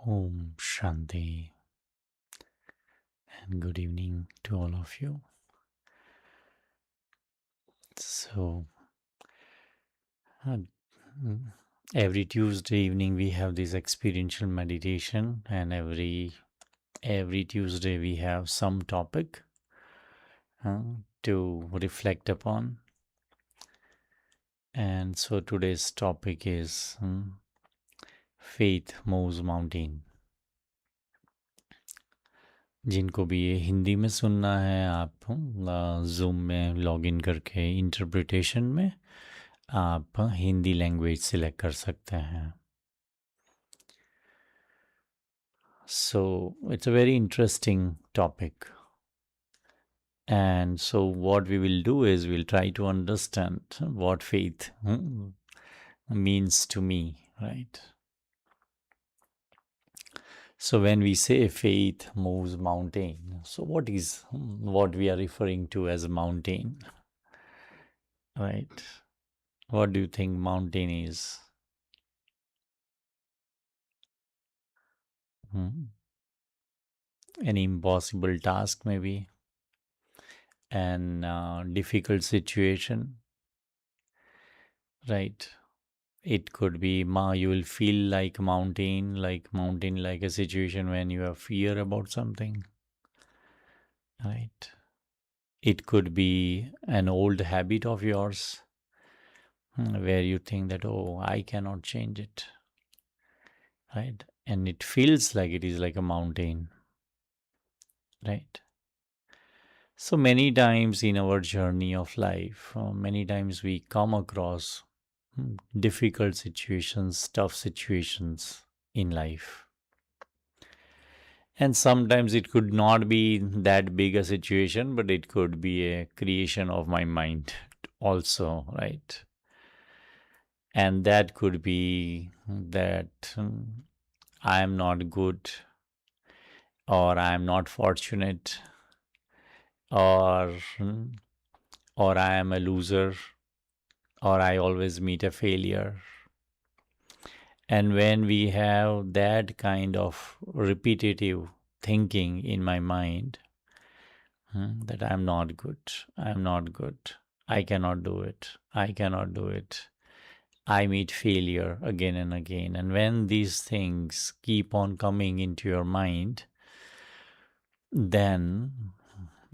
Om Shanti and good evening to all of you. So, uh, mm, every Tuesday evening we have this experiential meditation, and every Tuesday we have some topic uh, to reflect upon. And so today's topic is faith moves mountain. जिनको भी ये हिंदी में सुनना है आप zoom में login करके interpretation में आप हिंदी लैंग्वेज सिलेक्ट कर सकते हैं. So it's a very interesting topic. And so what we will do is we'll try to understand what faith means to me, right? So when we say faith moves mountain, so what is what we are referring to as a mountain, right? What do you think mountain is? Hmm? An impossible task, maybe, an difficult situation, right? It could be you will feel like mountain, like a situation when you have fear about something, right? It could be an old habit of yours where you think that, oh, I cannot change it, right? And it feels like it is like a mountain, right? So many times in our journey of life, many times we come across difficult situations, tough situations in life. And sometimes it could not be that big a situation, but it could be a creation of my mind also, right? And that could be that I am not good, or I am not fortunate, or or I am a loser, or I always meet a failure. And when we have that kind of repetitive thinking in my mind, that I'm not good, I'm not good, I cannot do it, I cannot do it, I meet failure again and again. And when these things keep on coming into your mind, then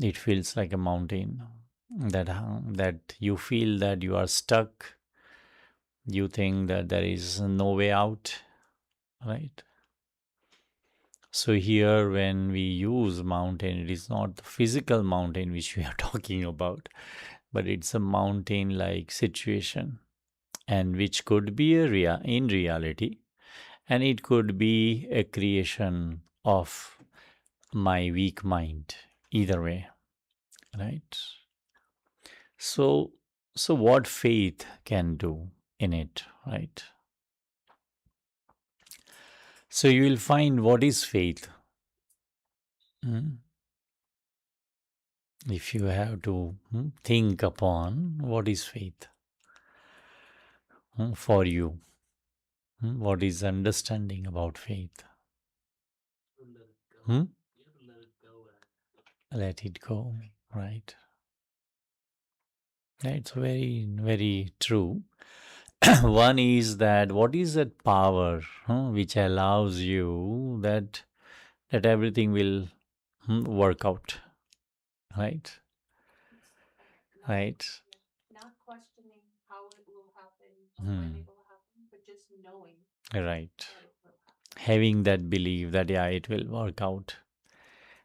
it feels like a mountain that you feel that you are stuck. You think that there is no way out, right? So here when we use mountain, it is not the physical mountain which we are talking about, but it's a mountain like situation, and which could be in reality, and it could be a creation of my weak mind, either way, right? So what faith can do in it, right? So you will find what is faith. If you have to think upon what is faith for you, what is understanding about faith? Hmm? Let it go, right? It's very, very true. One is that what is that power which allows you that everything will work out, right? Right. Right. Having that belief that yeah, it will work out.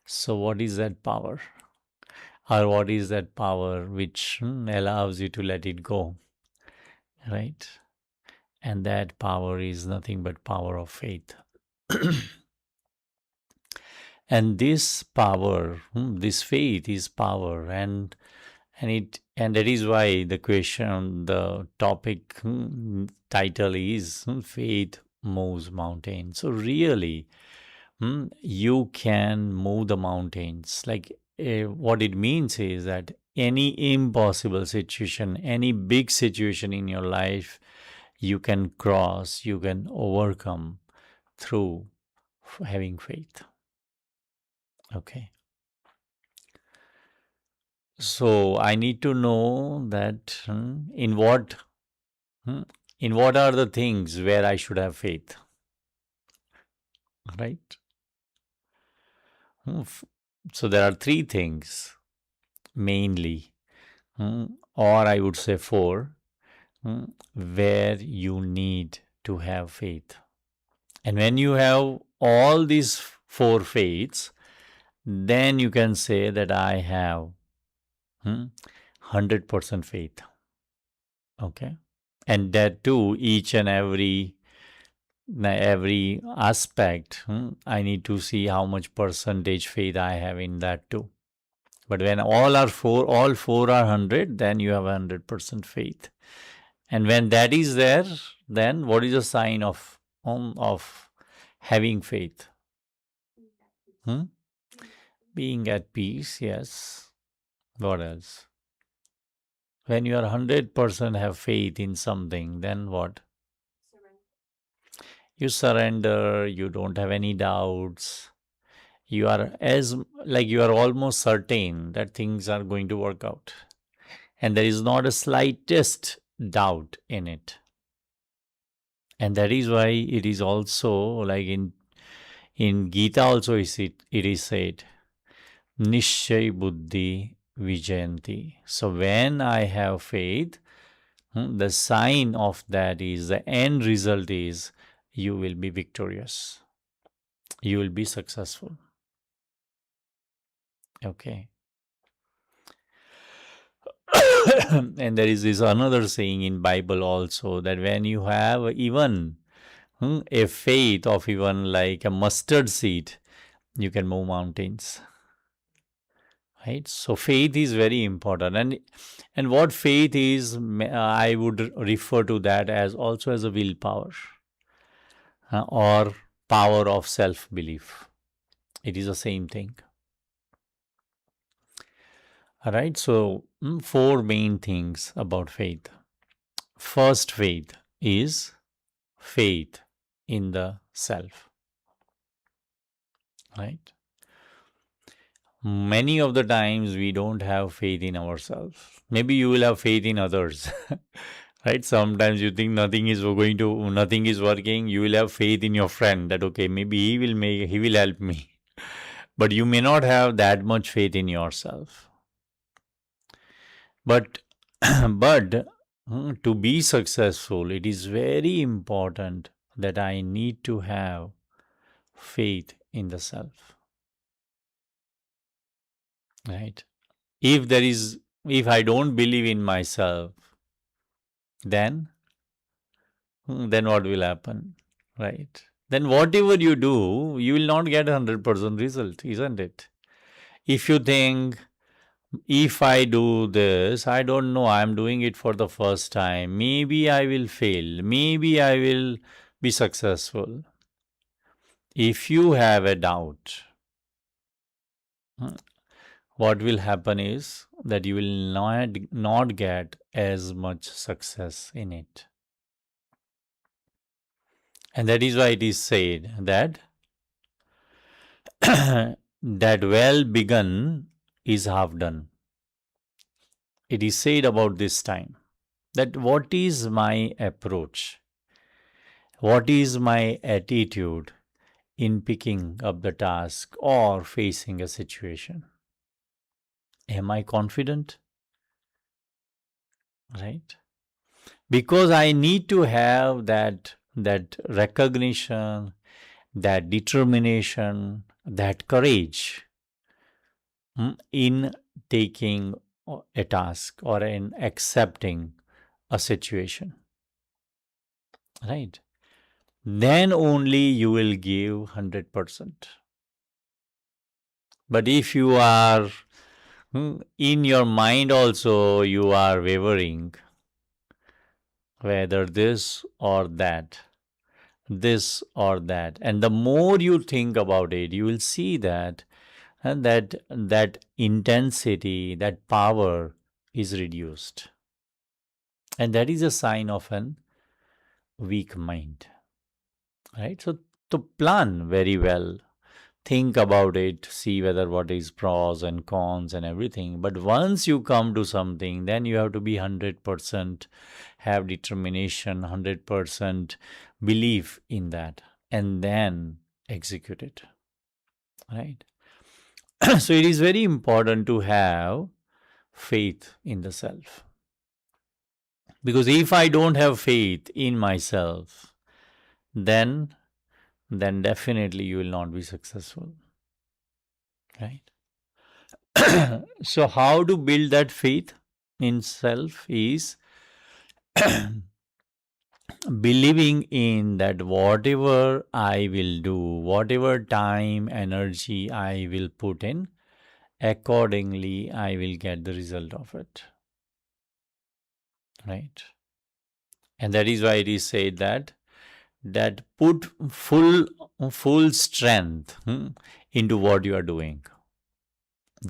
So what is that power? Or what is that power which allows you to let it go, right? And that power is nothing but power of faith. And this power, this faith is power, and that is why the question, the topic title is faith moves mountains. So really, you can move the mountains. Like what it means is that any impossible situation, any big situation in your life, you can cross, you can overcome through having faith. Okay. So I need to know that hmm, in what are the things where I should have faith, right? Hmm, So there are three things mainly, or I would say four, where you need to have faith. And when you have all these four faiths, then you can say that I have 100% faith. Okay. And that too, each and every aspect, I need to see how much percentage faith I have in that too. But when all four are 100, then you have 100% faith. And when that is there, then what is a sign of having faith? Hmm? Being at peace, yes. What else? When you are 100% have faith in something, then what? You surrender, you don't have any doubts. You are you are almost certain that things are going to work out. And there is not a slightest doubt in it. And that is why it is also like in Gita also it is said, Nishay Buddhi Vijayanti. So when I have faith, the sign of that is the end result is you will be victorious. You will be successful. Okay. And there is this another saying in Bible also that when you have even a faith of even like a mustard seed, you can move mountains. Right? So faith is very important. And what faith is, I would refer to that as also as a willpower, or power of self belief. It is the same thing. All right. So four main things about faith. First faith is faith in the self, right? Many of the times we don't have faith in ourselves. Maybe you will have faith in others. Right? Sometimes you think nothing is working. You will have faith in your friend that okay, maybe he will help me. But you may not have that much faith in yourself. But but to be successful, it is very important that I need to have faith in the self. Right? If there is if I don't believe in myself, then then what will happen? Right? Then whatever you do, you will not get 100% result, isn't it? If you think, if I do this, I don't know, I'm doing it for the first time, maybe I will fail, maybe I will be successful. If you have a doubt, what will happen is that you will not get as much success in it. And that is why it is said that that well begun is half done. It is said about this time that what is my approach? What is my attitude in picking up the task or facing a situation? Am I confident? Right? Because I need to have that recognition, that determination, that courage in taking a task or in accepting a situation, right? Then only you will give 100%. But if you are in your mind also you are wavering whether this or that, and the more you think about it, you will see that and that intensity, that power is reduced, and that is a sign of an weak mind, right? So So plan very well. Think about it, see whether what is pros and cons and everything. But once you come to something, then you have to be 100% have determination, 100% belief in that, and then execute it. Right? So it is very important to have faith in the self. Because if I don't have faith in myself, then definitely you will not be successful. Right? So how to build that faith in self is believing in that whatever I will do, whatever time, energy I will put in, accordingly I will get the result of it. Right? And that is why it is said that put full strength into what you are doing.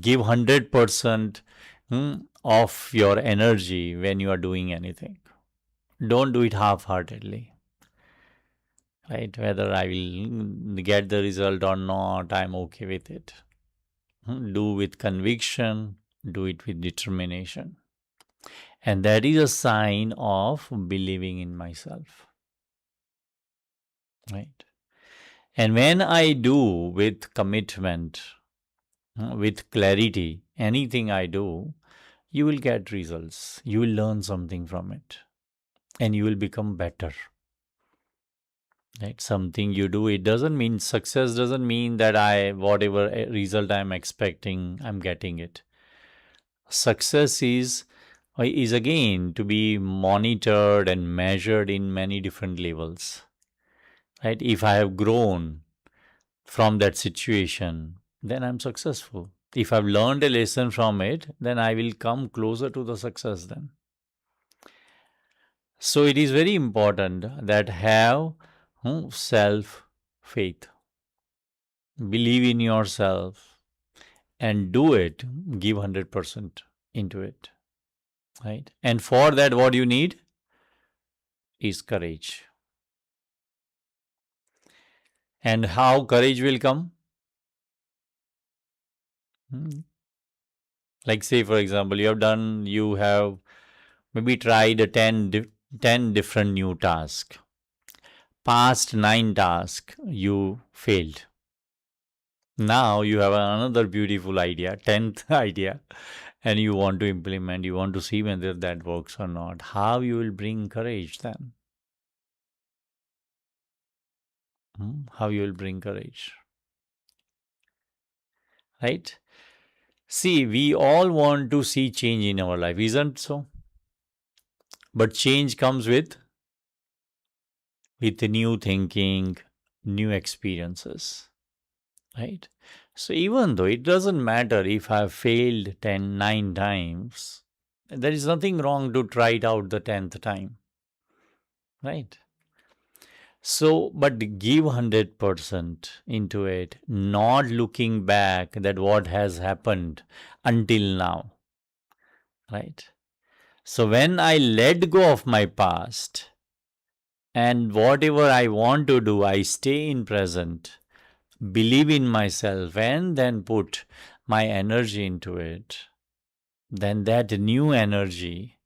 Give 100% of your energy when you are doing anything. Don't do it half-heartedly. Right? Whether I will get the result or not, I'm okay with it. Do with conviction, do it with determination. And that is a sign of believing in myself. Right? And when I do with commitment, with clarity, anything I do, you will get results. You will learn something from it. And you will become better. Right? Something you do, it doesn't mean success, doesn't mean that whatever result I'm expecting, I'm getting it. Success is again to be monitored and measured in many different levels. Right? If I have grown from that situation, then I'm successful. If I've learned a lesson from it, then I will come closer to the success then. So it is very important that have self faith. Believe in yourself and do it. Give 100% into it. Right? And for that, what you need is courage. And how courage will come? Like, say, for example, you have maybe tried 10 different new tasks. Past 9 tasks, you failed. Now you have another beautiful idea, 10th idea, and you want to implement, you want to see whether that works or not. How you will bring courage then? How you will bring courage? Right? See, we all want to see change in our life, isn't so? But change comes with new thinking, new experiences. Right? So even though it doesn't matter if I've failed 9 times, there is nothing wrong to try it out the 10th time. Right? So, but give 100% into it, not looking back that what has happened until now. Right? So when I let go of my past and whatever I want to do, I stay in present, believe in myself, and then put my energy into it, then that new energy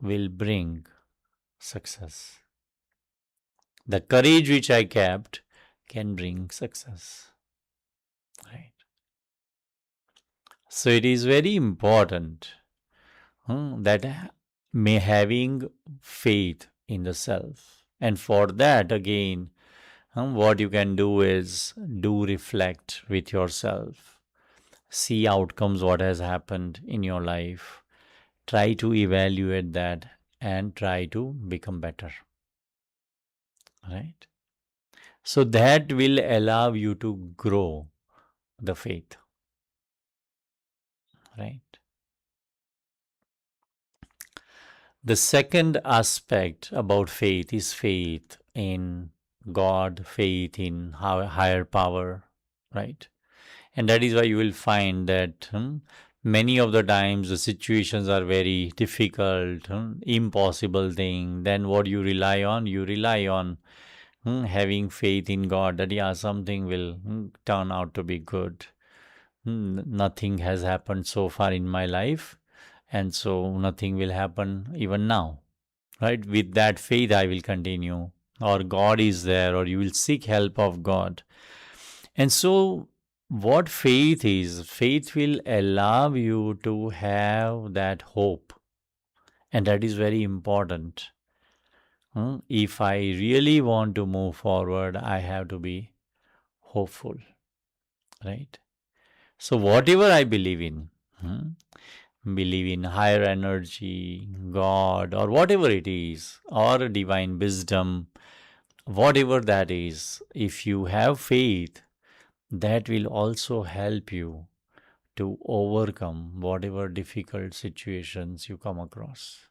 will bring success. The courage which I kept can bring success. Right. So it is very important that may having faith in the self. And for that, again, what you can do is do reflect with yourself. See outcomes, what has happened in your life. Try to evaluate that and try to become better. Right? So that will allow you to grow the faith. Right? The second aspect about faith is faith in God, faith in higher power, right? And that is why you will find that many of the times the situations are very difficult, impossible thing. Then what you rely on? You rely on having faith in God that, yeah, something will turn out to be good. Nothing has happened so far in my life, and so nothing will happen even now. Right? With that faith, I will continue, or God is there, or you will seek help of God. And so, what faith is, faith will allow you to have that hope, and that is very important. If I really want to move forward, I have to be hopeful, right? So, whatever I believe in, hmm, believe in higher energy, God, or whatever it is, or divine wisdom, whatever that is, if you have faith, that will also help you to overcome whatever difficult situations you come across,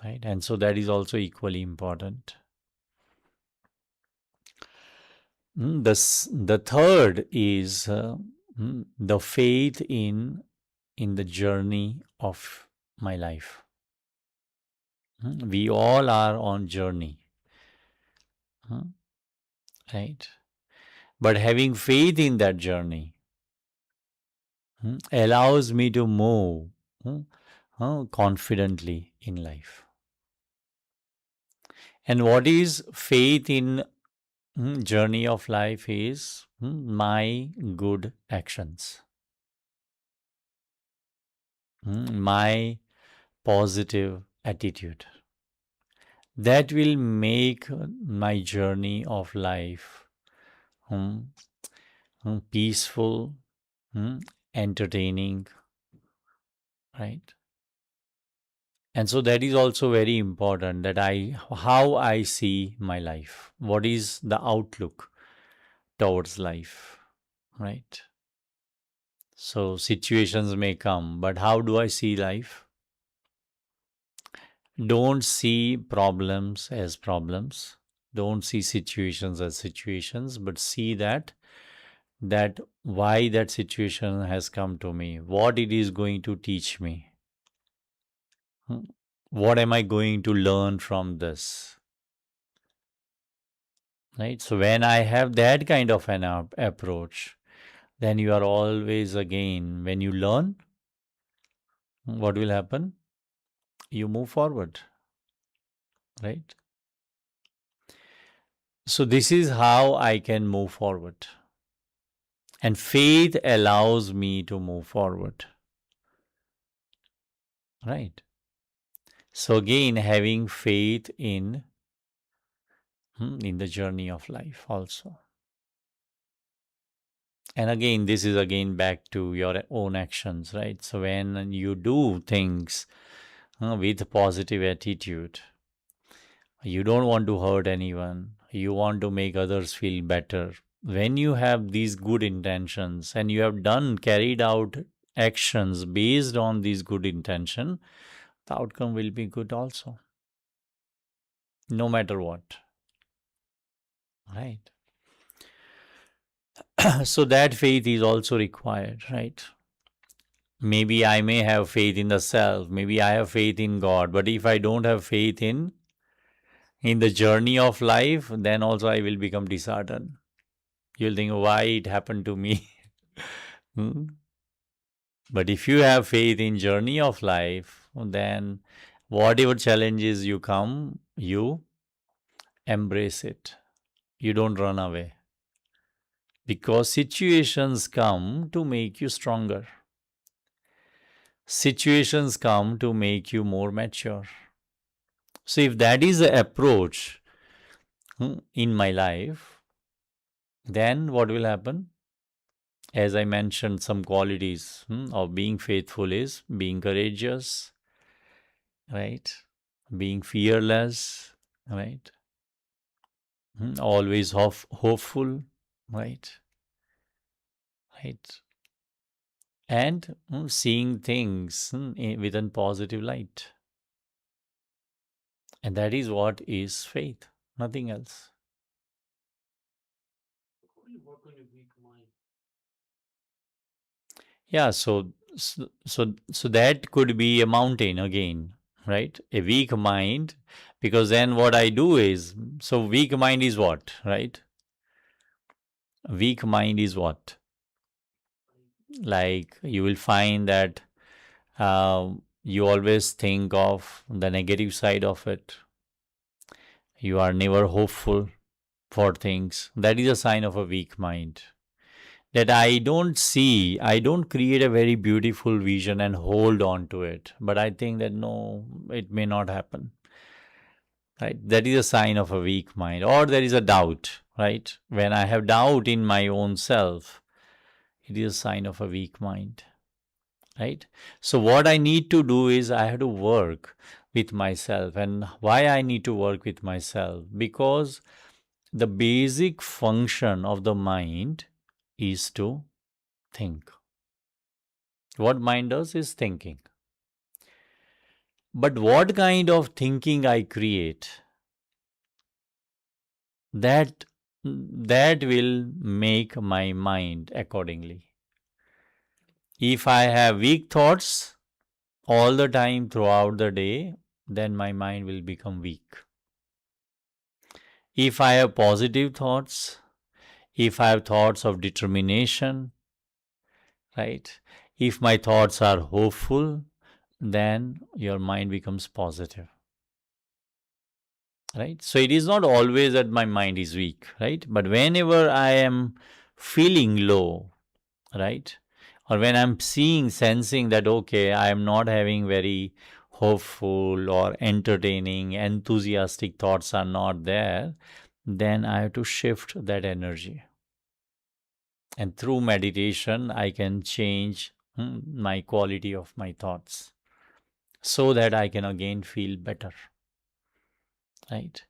right? And so that is also equally important. The third is the faith in the journey of my life. We all are on journey, mm, right? But having faith in that journey allows me to move confidently in life. And what is faith in journey of life is my good actions, my positive attitude. That will make my journey of life hmm, peaceful, hmm, entertaining, right? And so that is also very important, that how I see my life. What is the outlook towards life, right? So situations may come, but how do I see life? Don't see problems as problems. Don't see situations as situations, but see that why that situation has come to me, what it is going to teach me. Hmm. What am I going to learn from this? Right? So when I have that kind of an approach, then you are always again, when you learn, what will happen? You move forward, right? So this is how I can move forward. And faith allows me to move forward, right? So again, having faith in the journey of life also. And again, this is again back to your own actions, right? So when you do things with positive attitude, you don't want to hurt anyone, you want to make others feel better. When you have these good intentions and you have carried out actions based on these good intention, the outcome will be good also, no matter what, right? So that faith is also required, right? Maybe I may have faith in the self, maybe I have faith in God, but if I don't have faith in the journey of life, then also I will become disheartened. You'll think, why it happened to me? Hmm? But if you have faith in journey of life, then whatever challenges you come, you embrace it. You don't run away. Because situations come to make you stronger. Situations come to make you more mature. So if that is the approach in my life, then what will happen? As I mentioned, some qualities of being faithful is being courageous, right? Being fearless, right? Always hopeful, right? Right. And seeing things with a positive light. And that is what is faith, nothing else. Yeah, so that could be a mountain again, right? A weak mind Because then what I do is, so weak mind is what, right? Weak mind is what? Like you will find that you always think of the negative side of it. You are never hopeful for things. That is a sign of a weak mind. That I don't see, I don't create a very beautiful vision and hold on to it. But I think that no, it may not happen. Right? That is a sign of a weak mind. Or there is a doubt, right? When I have doubt in my own self, it is a sign of a weak mind. Right? So what I need to do is I have to work with myself. And why I need to work with myself? Because the basic function of the mind is to think. What mind does is thinking. But what kind of thinking I create, that that will make my mind accordingly. If I have weak thoughts all the time throughout the day, then my mind will become weak. If I have positive thoughts, if I have thoughts of determination, right? If my thoughts are hopeful, then your mind becomes positive, right? So it is not always that my mind is weak, right? But whenever I am feeling low, right? Or when I'm seeing, sensing that, okay, I am not having very hopeful or entertaining, enthusiastic thoughts are not there, then I have to shift that energy. And through meditation, I can change my quality of my thoughts so that I can again feel better, right?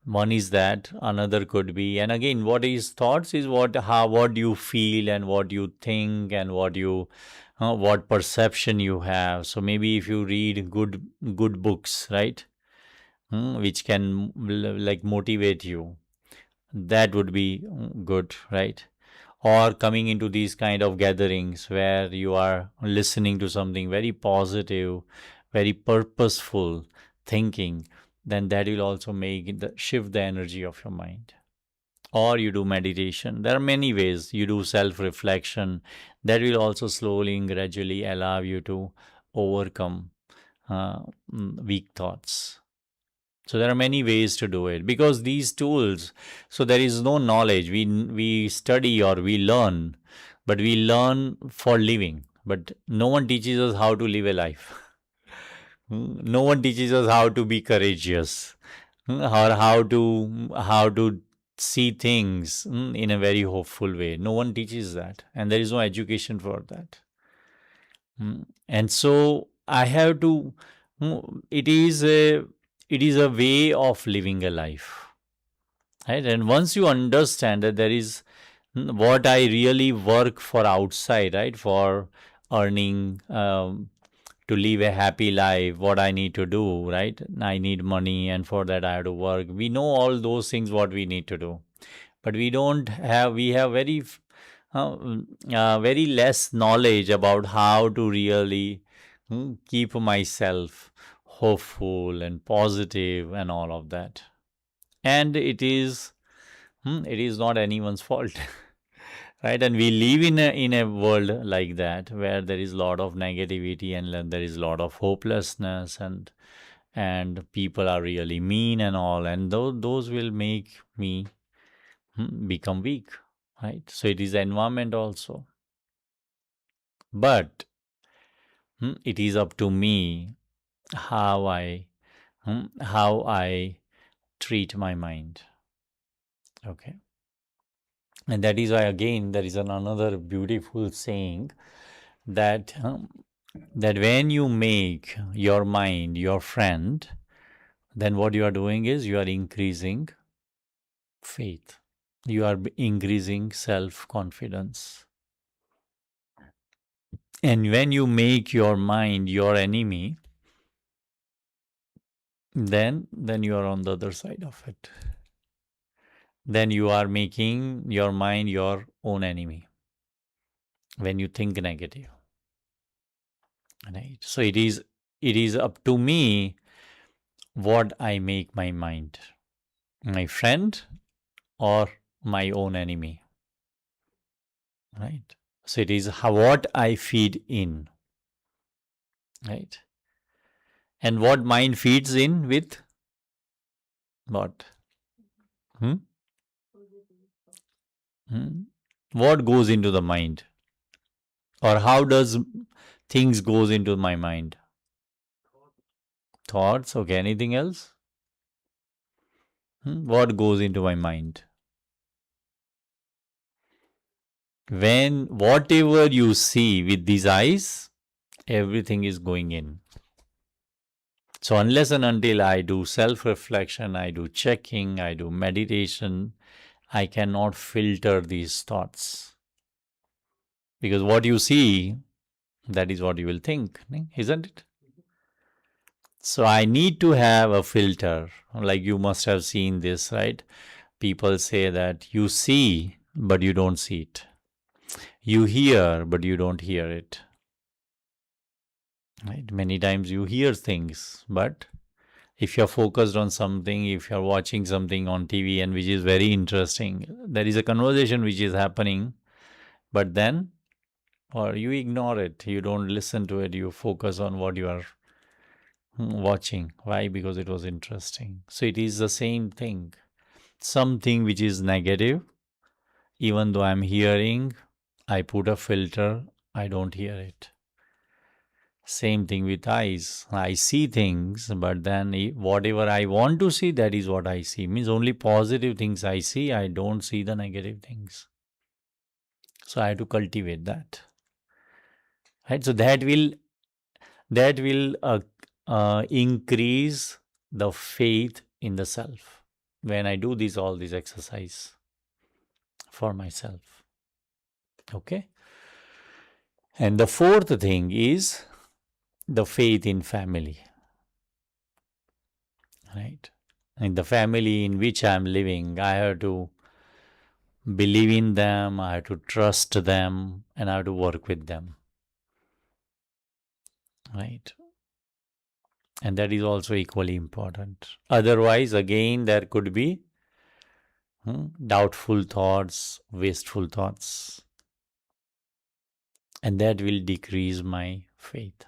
One is that, another could be, and again, what is thoughts is what you feel and what you think and what perception you have. So maybe if you read good books, right, which can like motivate you, that would be good, right? Or coming into these kind of gatherings where you are listening to something very positive, very purposeful thinking, then that will also make shift the energy of your mind. Or you do meditation. There are many ways. You do self reflection. That will also slowly and gradually allow you to overcome weak thoughts. So there are many ways to do it because these tools, so there is no knowledge. We study or we learn, but we learn for living. But no one teaches us how to live a life. No one teaches us how to be courageous or how to see things in a very hopeful way. No one teaches that, and there is no education for that. And so I have to. It is a way of living a life, right? And once you understand that there is what I really work for outside, right, for earning to live a happy life, what I need to do, right? I need money, and for that I have to work. We know all those things what we need to do, but we have very less knowledge about how to really keep myself hopeful and positive and all of that. And it is not anyone's fault. Right, and we live in a world like that where there is a lot of negativity and there is a lot of hopelessness, and people are really mean and all, and those will make me become weak, right? So it is the environment also, but it is up to me how I treat my mind. Okay. And that is why, again, there is another beautiful saying that that when you make your mind your friend, then what you are doing is you are increasing faith, you are increasing self confidence. And when you make your mind your enemy, then you are on the other side of it. Then you are making your mind your own enemy when you think negative. Right. So it is up to me what I make my mind? My friend or my own enemy? Right. So it is how, what I feed in, right? And what mind feeds in with what? Hmm? Hmm? What goes into the mind? Or how does things goes into my mind? Thoughts, okay, anything else? What goes into my mind? When whatever you see with these eyes, everything is going in. So, unless and until I do self reflection, I do checking, I do meditation, I cannot filter these thoughts. Because what you see, that is what you will think, isn't it? So, I need to have a filter. Like you must have seen this, right? People say that you see, but you don't see it. You hear, but you don't hear it. Right? Many times you hear things, but if you're focused on something, if you're watching something on TV and which is very interesting, there is a conversation which is happening, but then, or you ignore it, you don't listen to it, you focus on what you are watching. Why? Because it was interesting. So it is the same thing. Something which is negative, even though I'm hearing, I put a filter, I don't hear it. Same thing with eyes. I see things, but then whatever I want to see, that is what I see. Means only positive things I see, I don't see the negative things. So I have to cultivate that. Right? So that will increase the faith in the self when I do this all this exercise for myself. Okay. And the fourth thing is the faith in family. Right. In the family in which I'm living, I have to believe in them, I have to trust them, and I have to work with them. Right. And that is also equally important. Otherwise, again, there could be doubtful thoughts, wasteful thoughts, and that will decrease my faith.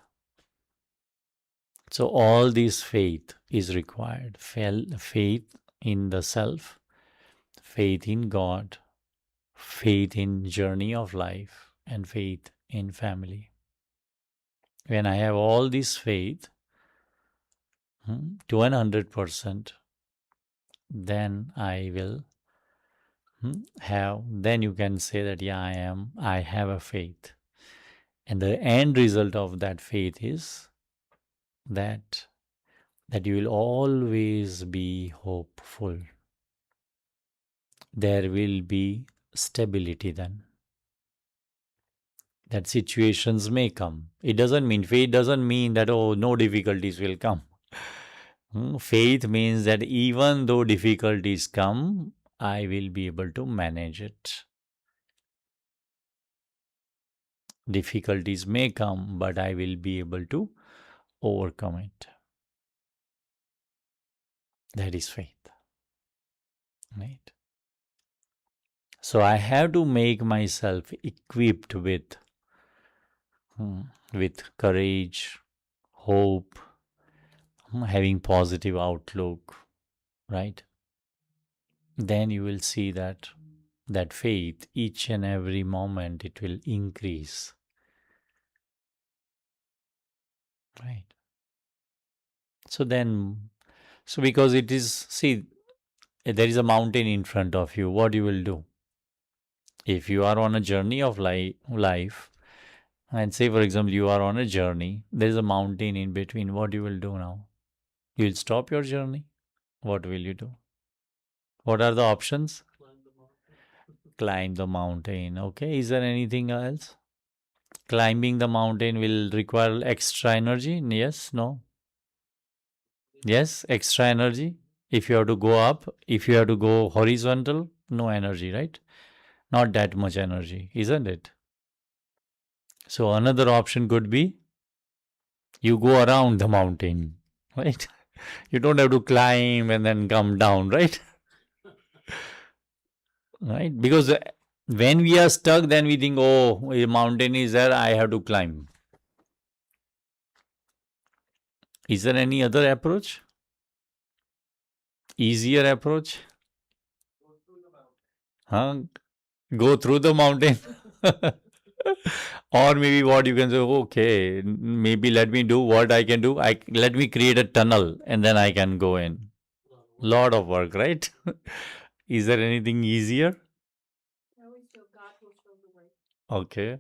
So, all this faith is required faith in the self, faith in God, faith in journey of life, and faith in family. When I have all this faith to 100%, then I will have, then you can say that, yeah, I have a faith. And the end result of that faith is that you will always be hopeful. There will be stability then. That situations may come. It doesn't mean, faith doesn't mean that, oh, no difficulties will come. Faith means that even though difficulties come, I will be able to manage it. Difficulties may come, but I will be able to overcome it. That is faith. Right? So I have to make myself equipped with courage, hope, having positive outlook, right? Then you will see that faith, each and every moment, it will increase. Right. So then, so because it is, see, there is a mountain in front of you, what you will do? If you are on a journey of life, and say, for example, you are on a journey, there is a mountain in between, what you will do now? You will stop your journey? What will you do? What are the options? Climb the mountain. Okay. Is there anything else? Climbing the mountain will require extra energy? Yes, no? Yes, extra energy. If you have to go up, if you have to go horizontal, no energy, right? Not that much energy, isn't it? So another option could be you go around the mountain, right? You don't have to climb and then come down, right? Right? Because when we are stuck, then we think, oh, a mountain is there, I have to climb. Is there any other approach? Easier approach? Huh? Go through the mountain. Or maybe what you can say, okay, maybe let me do what I can do. Let me create a tunnel and then I can go in. Lot of work, right? Is there anything easier? Okay.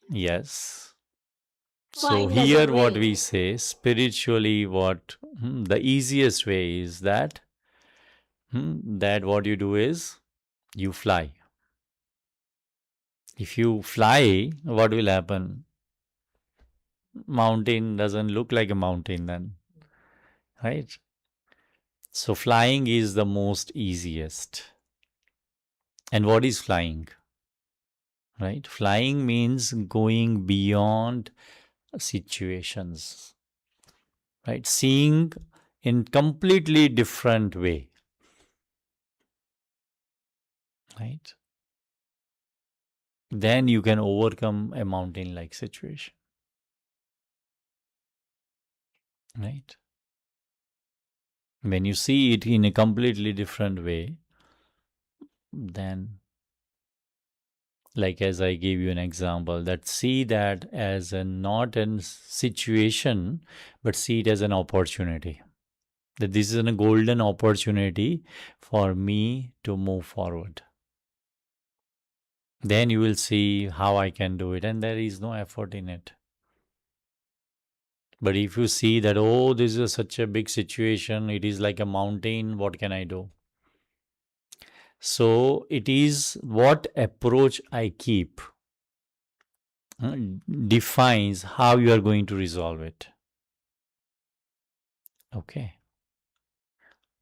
Yes. So Flying doesn't here what wait. we say spiritually what the easiest way is that what you do is you fly. If you fly, what will happen? Mountain doesn't look like a mountain then, right? So flying is the most easiest. And what is flying? Right? Flying means going beyond situations, right? Seeing in completely different way, right? Then you can overcome a mountain like situation, right? When you see it in a completely different way, then like as I gave you an example, that see that as a not a situation, but see it as an opportunity. That this is a golden opportunity for me to move forward. Then you will see how I can do it, and there is no effort in it. But if you see that, oh, this is such a big situation, it is like a mountain, what can I do? So it is what approach I keep uh, defines how you are going to resolve it. Okay.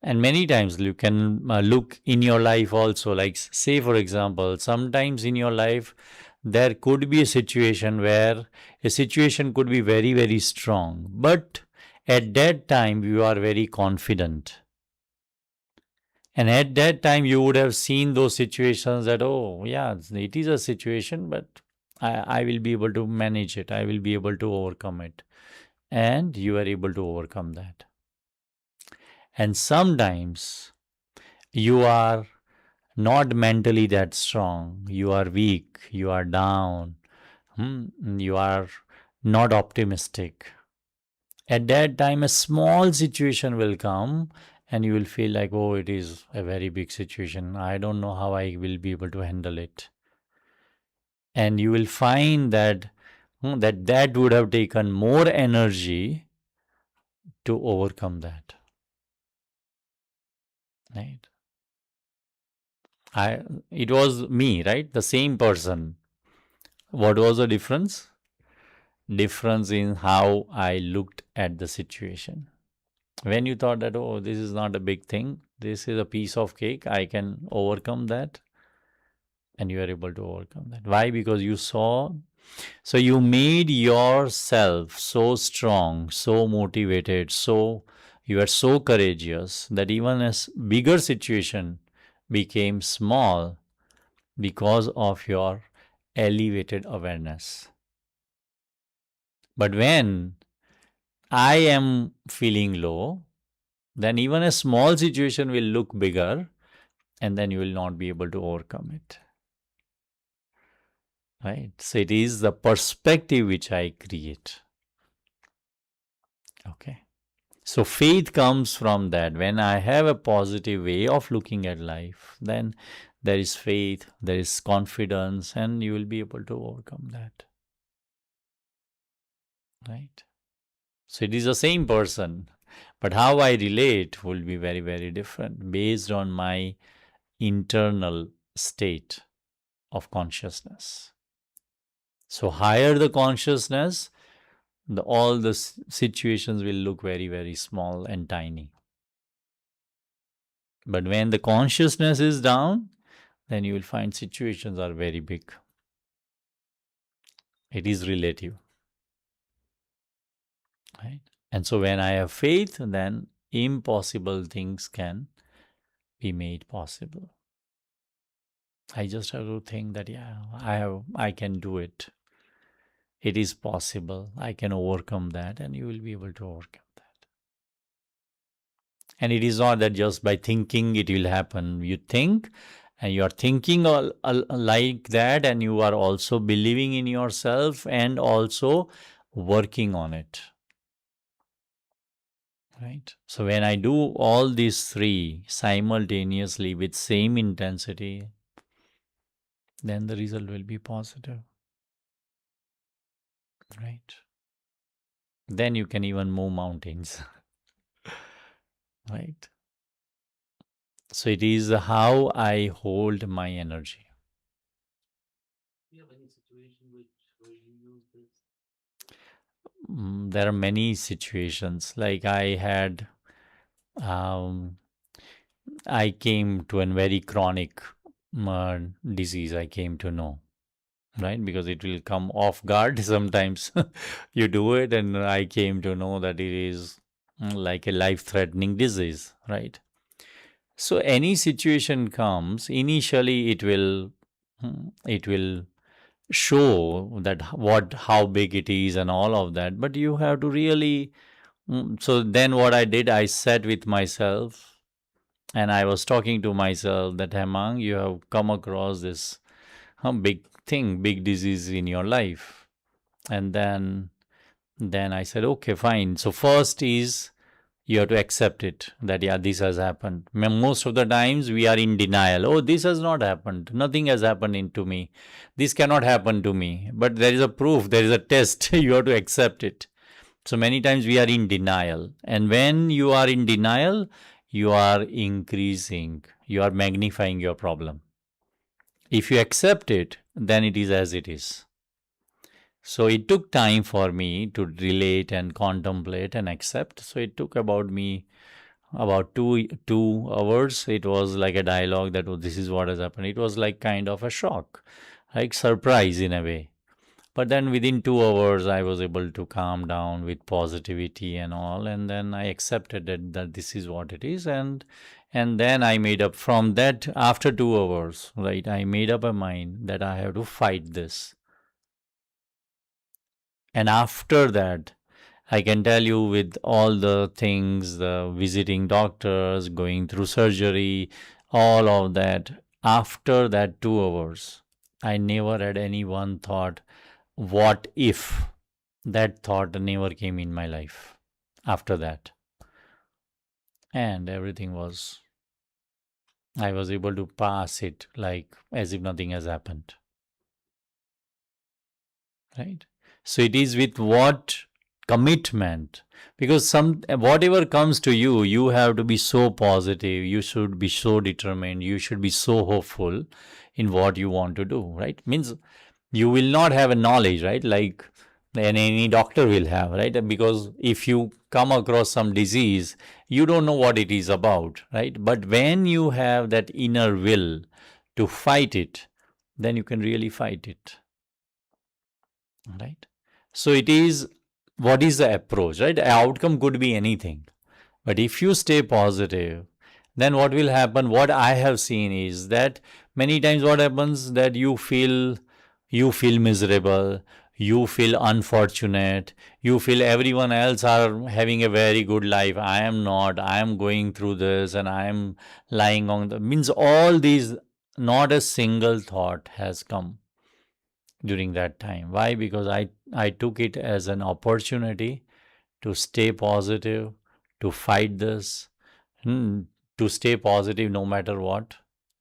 And many times you can look in your life also, like say, for example, sometimes in your life, there could be a situation where a situation could be very, very strong. But at that time, you are very confident. And at that time, you would have seen those situations that, oh, yeah, it is a situation, but I will be able to manage it. I will be able to overcome it. And you are able to overcome that. And sometimes you are not mentally that strong. You are weak. You are down. You are not optimistic. At that time, a small situation will come and you will feel like, oh, it is a very big situation. I don't know how I will be able to handle it. And you will find that that would have taken more energy to overcome that. Right? I it was me, right? The same person. What was the difference? Difference in how I looked at the situation. When you thought that, oh, this is not a big thing, this is a piece of cake, I can overcome that, and you are able to overcome that. Why? Because you saw, so you made yourself so strong, so motivated, so you are so courageous that even a bigger situation became small because of your elevated awareness. But when I am feeling low, then even a small situation will look bigger and then you will not be able to overcome it. Right? So it is the perspective which I create. Okay. So faith comes from that. When I have a positive way of looking at life, then there is faith, there is confidence, and you will be able to overcome that. Right? So it is the same person, but how I relate will be very, very different based on my internal state of consciousness. So higher the consciousness, all the situations will look very, very small and tiny. But when the consciousness is down, then you will find situations are very big. It is relative, right? And so when I have faith, then impossible things can be made possible. I just have to think that, yeah, I can do it. It is possible. I can overcome that, and you will be able to overcome that. And it is not that just by thinking it will happen. You think, and you are thinking like that, and you are also believing in yourself and also working on it. Right. So when I do all these three simultaneously with same intensity, then the result will be positive. Right. Then you can even move mountains. Right. So it is how I hold my energy. Do you have any situation where you use this? There are many situations. Like um, I came to a very chronic uh, disease. I came to know, right? Because it will come off guard sometimes. You do it, and I came to know that it is like a life-threatening disease, right? So any situation comes, initially it will show that what how big it is and all of that, but you have to really so then what I did, I sat with myself and I was talking to myself that, Hemang, you have come across this big thing, big disease in your life. And then I said, okay, fine. So first is you have to accept it that, yeah, this has happened. Most of the times we are in denial. Oh, this has not happened. Nothing has happened to me. This cannot happen to me. But there is a proof, there is a test. You have to accept it. So many times we are in denial. And when you are in denial, you are increasing, you are magnifying your problem. If you accept it, then it is as it is. So it took time for me to relate and contemplate and accept. So it took about two hours. It was like a dialogue that, oh, this is what has happened. It was like kind of a shock, like surprise in a way. But then within 2 hours, I was able to calm down with positivity and all, and then I accepted it that this is what it is, and then I made up from that after 2 hours, right? I made up a mind that I have to fight this, and after that, I can tell you with all the things, the visiting doctors, going through surgery, all of that. After that 2 hours, I never had any one thought, what if? That thought never came in my life after that. And everything was, I was able to pass it like as if nothing has happened. Right? So it is with what commitment, because some whatever comes to you, you have to be so positive, you should be so determined, you should be so hopeful in what you want to do, right? Means you will not have a knowledge, right? Like any doctor will have, right? Because if you come across some disease, you don't know what it is about, right? But when you have that inner will to fight it, then you can really fight it, right? So it is, what is the approach, right? Outcome could be anything, but if you stay positive, then what will happen, what I have seen is that many times what happens that you feel miserable, you feel unfortunate, you feel everyone else are having a very good life, I am not, I am going through this and I am lying on the, means all these, not a single thought has come during that time. Why? Because I took it as an opportunity to stay positive, to fight this, hmm, to stay positive no matter what.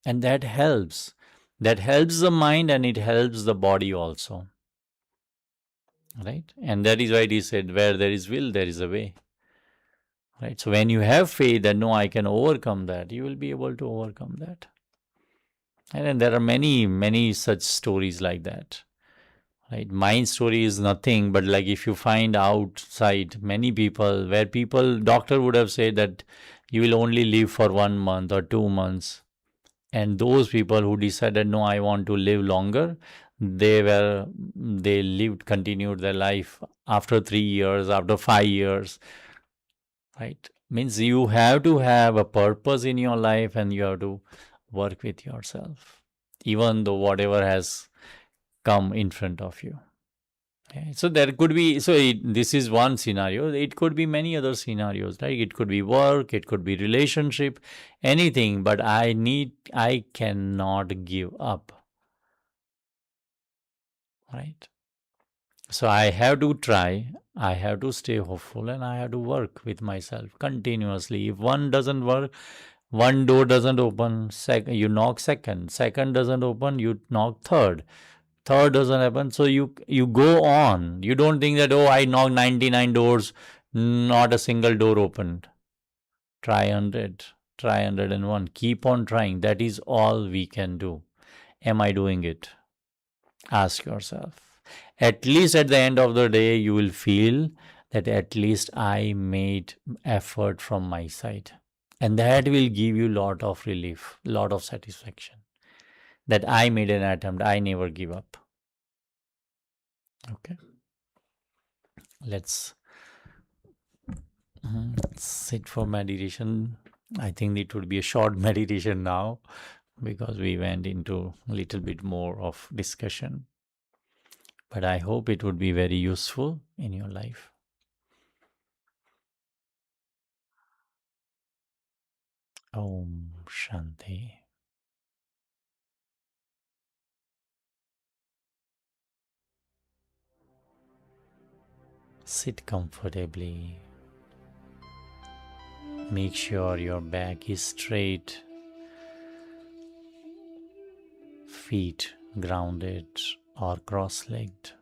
And that helps. That helps the mind and it helps the body also. Right? And that is why he said, where there is will, there is a way. Right? So when you have faith that no, I can overcome that, you will be able to overcome that. And then there are many, many such stories like that. Right? My story is nothing, but like if you find outside many people where people, doctor would have said that you will only live for 1 month or 2 months. And those people who decided, no, I want to live longer, They lived, continued their life after 3 years, after 5 years, right? Means you have to have a purpose in your life and you have to work with yourself, even though whatever has come in front of you. Okay. So there could be, this is one scenario. It could be many other scenarios, right? It could be work, it could be relationship, anything, but I cannot give up, right? So I have to try, I have to stay hopeful, and I have to work with myself continuously. If one doesn't work, one door doesn't open, second you knock second, second doesn't open, you knock third, third doesn't happen. So you go on. You don't think that, oh, I knocked 99 doors, not a single door opened. Try 100, try 101. Keep on trying. That is all we can do. Am I doing it? Ask yourself. At least at the end of the day, you will feel that at least I made effort from my side. And that will give you lot of relief, lot of satisfaction. That I made an attempt. I never give up. Okay. Let's sit for meditation. I think it would be a short meditation now because we went into a little bit more of discussion. But I hope it would be very useful in your life. Om Shanti. Sit comfortably. Make sure your back is straight, feet grounded or cross legged,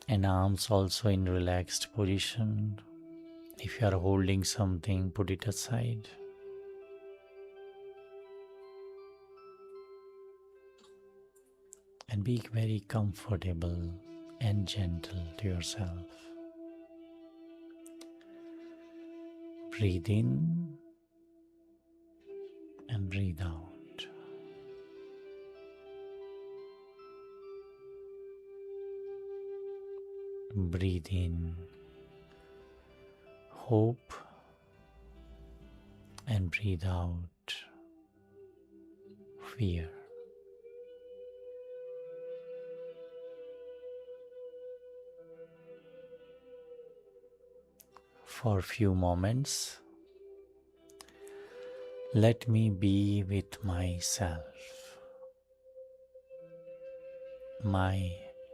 and arms also in relaxed position. If you are holding something, put it aside. And be very comfortable and gentle to yourself. Breathe in and breathe out. Breathe in hope and breathe out fear. For a few moments, let me be with myself, my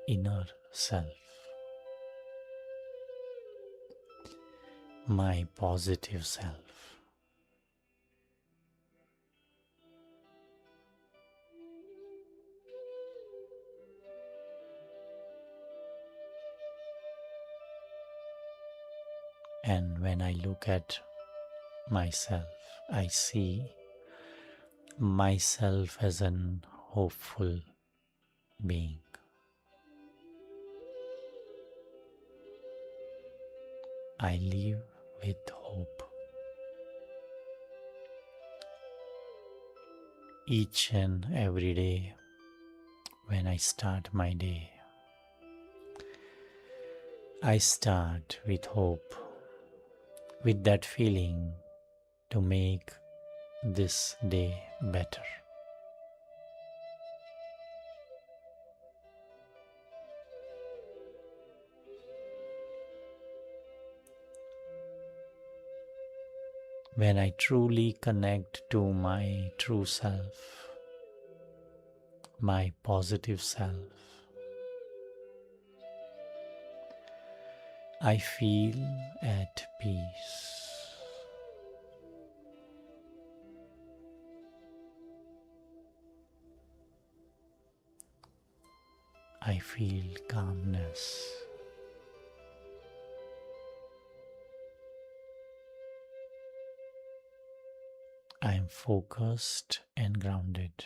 inner self, my positive self. And when I look at myself, I see myself as an hopeful being. I live with hope. Each and every day when I start my day, I start with hope, with that feeling to make this day better. When I truly connect to my true self, my positive self, I feel at peace. I feel calmness. I am focused and grounded.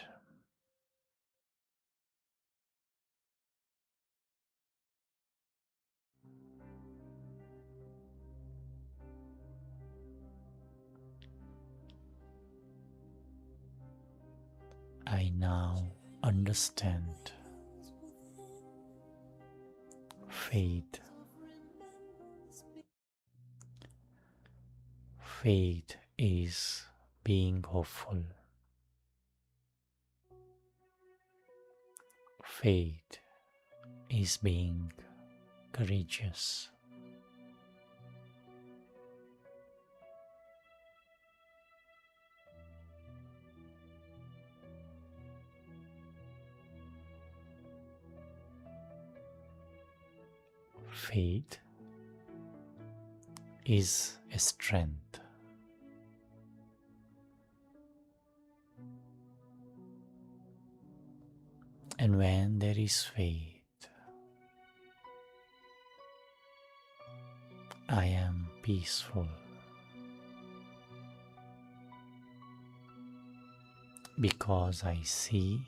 I I now understand faith. Faith is being hopeful. Faith is being courageous. Faith is a strength. And when there is faith, I am peaceful because I see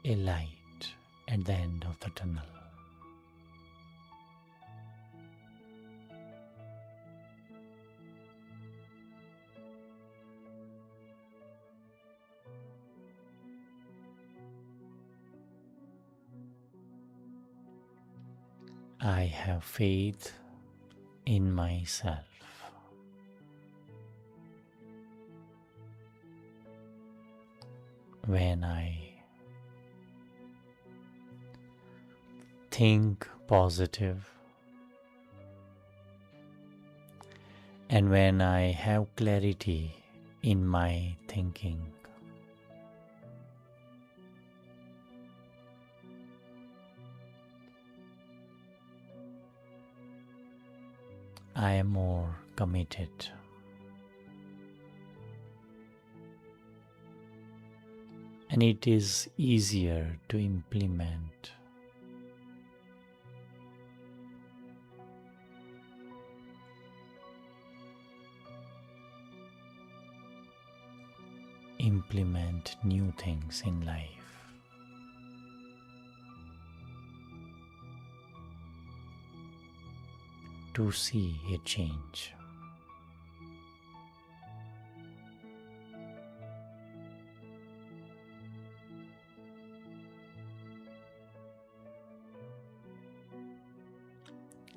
a light at the end of the tunnel. I have faith in myself. When I think positive and when I have clarity in my thinking, I am more committed. And it is easier to implement. Implement new things in life. To see a change.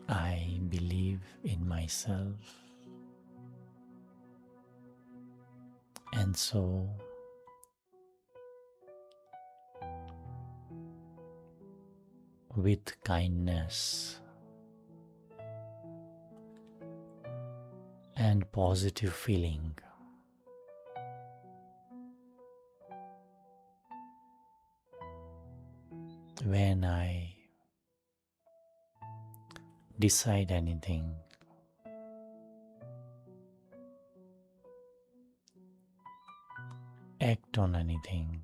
I believe in myself, and so with kindness and positive feeling, when I decide anything, act on anything,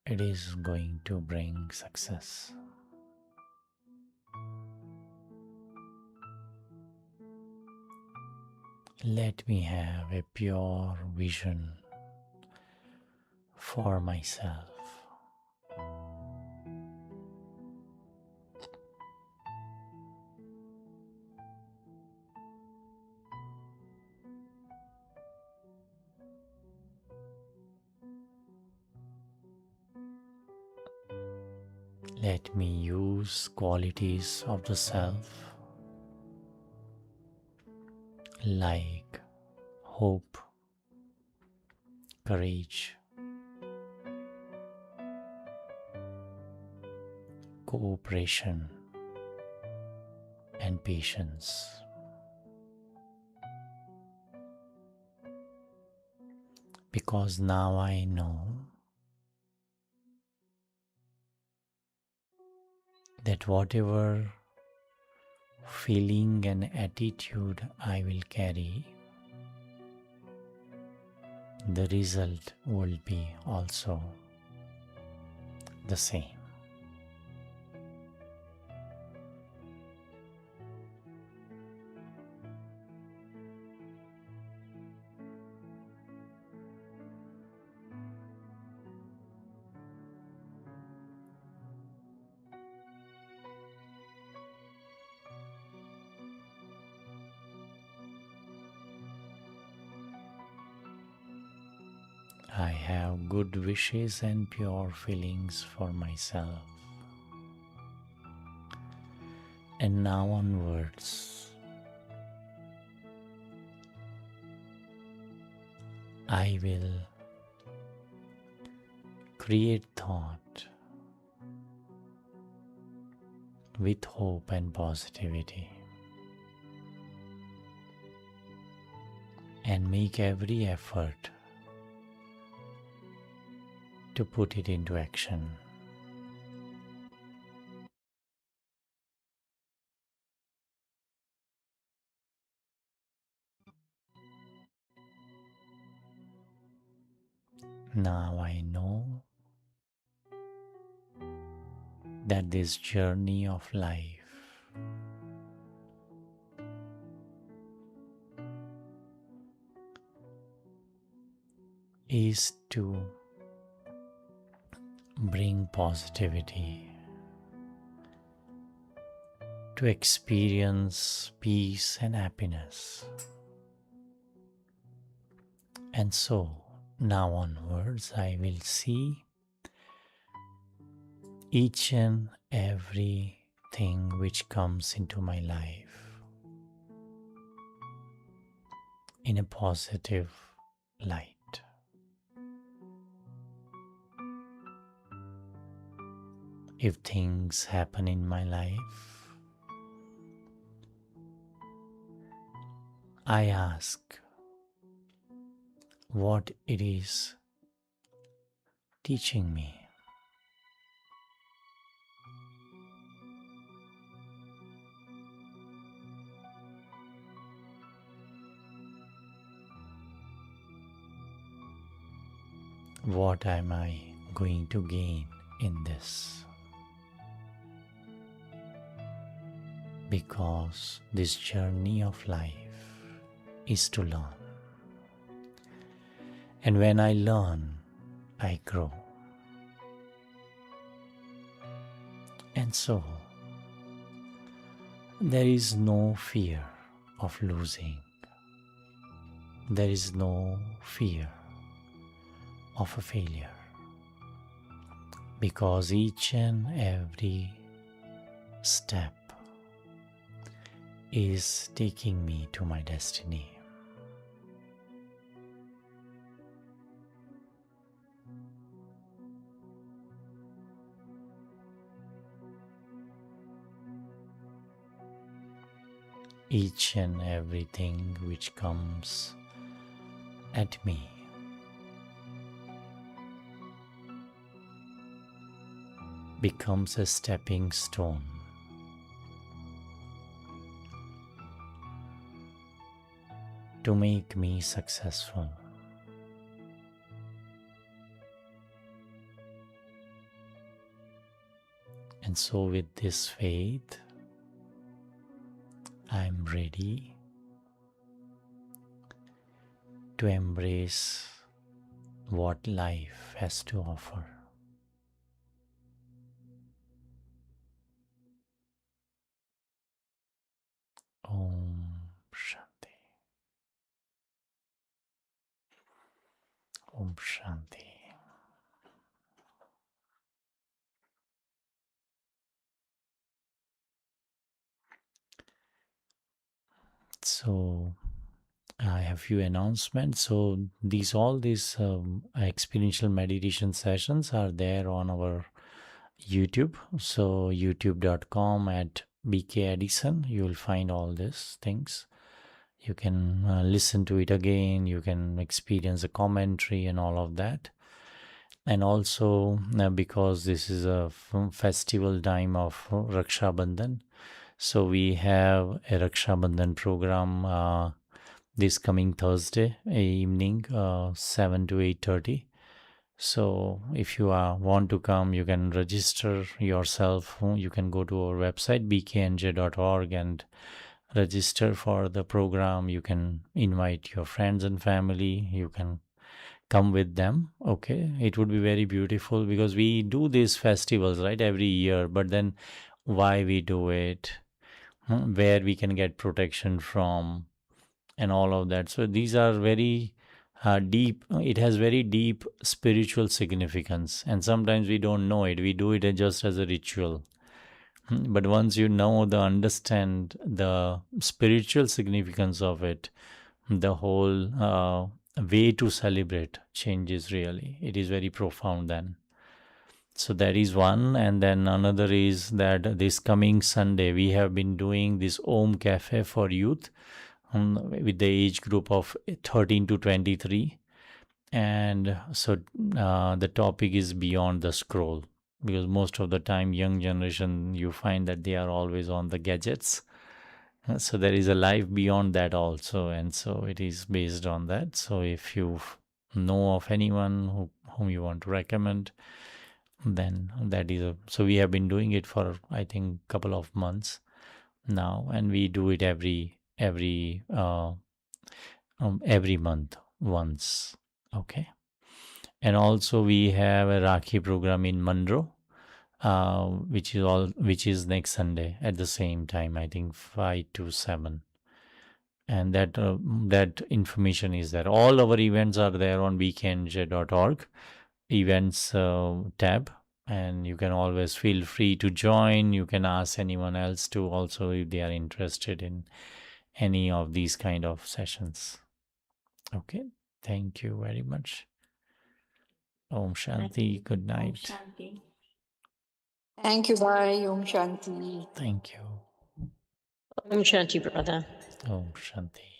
it is going to bring success. Let me have a pure vision for myself. Let me use qualities of the self like hope, courage, cooperation, and patience. Because now I know that whatever feeling and attitude I will carry, the result will be also the same. I have good wishes and pure feelings for myself. And now onwards, I will create thought with hope and positivity and make every effort to put it into action. Now I know that this journey of life is to bring positivity, to experience peace and happiness. And so, now onwards, I will see each and every thing which comes into my life in a positive light. If things happen in my life, I ask what it is teaching me. What am I going to gain in this? Because this journey of life is to learn. And when I learn, I grow. And so, there is no fear of losing. There is no fear of a failure. Because each and every step is taking me to my destiny. Each and everything which comes at me becomes a stepping stone to make me successful. And so, with this faith, I'm ready to embrace what life has to offer. Om Shanti. Om Shanti. So, I have few announcements. So all these experiential meditation sessions are there on our YouTube. So youtube.com at BK Edison, you will find all these things. You can listen to it again. You can experience the commentary and all of that. And also because this is a festival time of Raksha Bandhan, so we have a Raksha Bandhan program this coming Thursday evening, 7 to 8:30. So if you want to come, you can register yourself. You can go to our website bknj.org and register for the program. You can invite your friends and family. You can come with them. Okay, it would be very beautiful because we do these festivals, right, every year. But then why we do it, where we can get protection from, and all of that. So these are very deep. It has very deep spiritual significance, and sometimes we don't know it. We do it just as a ritual. But once you know the understand the spiritual significance of it, the whole way to celebrate changes really. It is very profound then. So that is one. And then another is that this coming Sunday, we have been doing this Om Cafe for youth, with the age group of 13 to 23. And so the topic is beyond the scroll, because most of the time young generation, you find that they are always on the gadgets. So there is a life beyond that also, and so it is based on that. So if you know of anyone whom you want to recommend, then that is a, so we have been doing it for I think couple of months now, and we do it every month once. Okay. And also we have a Rakhi program in Monroe, which is next Sunday at the same time. I think 5 to 7, and that information is there. All our events are there on weekendj.org events tab, and you can always feel free to join. You can ask anyone else to also if they are interested in any of these kind of sessions. Okay, thank you very much. Om Shanti. Good Om night. Shanti. Thank you. Bye. Om Shanti. Thank you. Om Shanti, brother. Om Shanti.